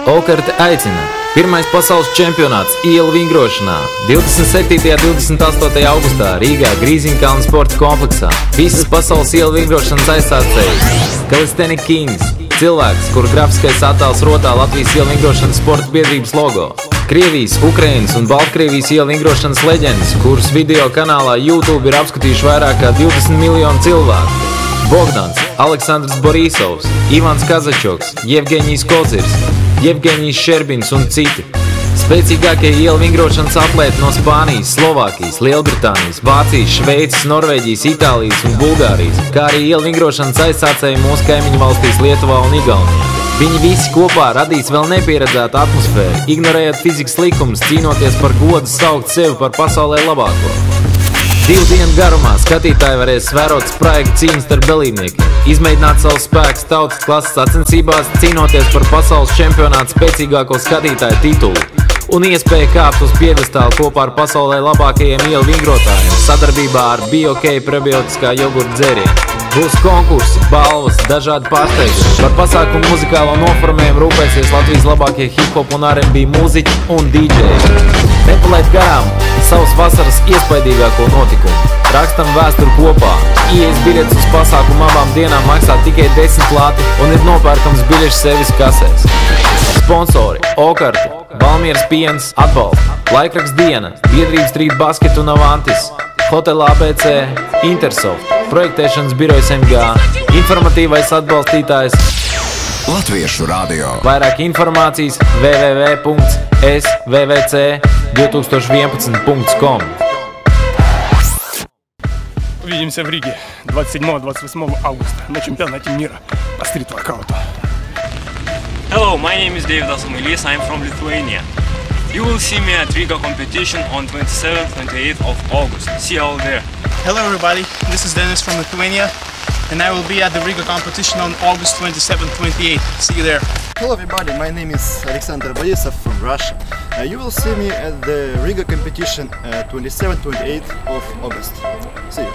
Okarti aicina. Pirmais pasaules čempionāts ielu vingrošanā 27. un 28. augustā Rīgā Grīziņkalna sporta kompleksā. Visas pasaules ielu vingrošanas aizsācējs Calisthenics Kings, cilvēks, kuru grafiskais attēls rotā Latvijas ielu vingrošanas sporta biedrības logo. Krievijas, Ukrainas un Baltkrievijas ielu vingrošanas leģendas, kurus video kanālā YouTube ir apskatījuši vairāk kā 20 miljonu cilvēku. Bogdans, Aleksandrs Borisovs, Ivans Kazačoks, Jevgeņijs Kozirs, Jevgeņijs Šerbins un citi. Spēcīgākie ielu vingrošanas atlēti no Spānijas, Slovākijas, Lielbritānijas, Vācijas, Šveices, Norvēģijas, Itālijas un Bulgārijas, kā arī ielu vingrošanas aizsācēji mūsu kaimiņu valstīs Lietuvā un Igaunijā. Viņi visi kopā radīs vēl nepieredzētu atmosfēru, ignorējot fizikas likumus, cīnoties par godu saukt sevi par pasaulē labāko. 2 dienu garumā skatītāji varēs vērot spraigu cīņu starp dalībniekiem, izmēģināt savus spēkus tautas klases sacensībās, cīnoties par pasaules čempionātu spēcīgāko skatītāju titulu un iespēju kāpt uz piedestālu kopā ar pasaulē labākajiem ielu vingrotājiem sadarbībā ar BioK prebiotiskā jogurta dzērienu. Būs konkursi, balvas, dažādi pārsteigumi. Par pasākumu muzikālo noformējumu rūpēsies Latvijas labākie hip-hop un R&B mūziķi un DJi. Nepalaid garām savus vasaras iespaidīgāko notikumu. Rakstam vēsturi kopā. Ieejas biļetes uz pasākumu abām dienām maksā tikai 10 lati un ir nopērkams biļešu servis kasēs. Sponsori Okarti, Valmieras piens, atbalsta, Laikraksts Diena, Biedrības Street Basket un Avantis, Hotel ABC, Intersoft, projektēšanas birojas MG, informatīvais atbalstītājs Latviešu radio. Vairāk informācijas www.svvc2011.com. Увидимся в Риге 27-28 августа на чемпионате мира по стрит-воркауту. Hello, my name is David Asamilis. I'm from Lithuania. You will see me at Riga competition on 27th and 28th of August. See you all there. Hello everybody, this is Dennis from Lithuania and I will be at the Riga competition on August 27th-28th. See you there. Hello everybody, my name is Alexander Borisov from Russia. You will see me at the Riga competition 27th-28th of August. See you.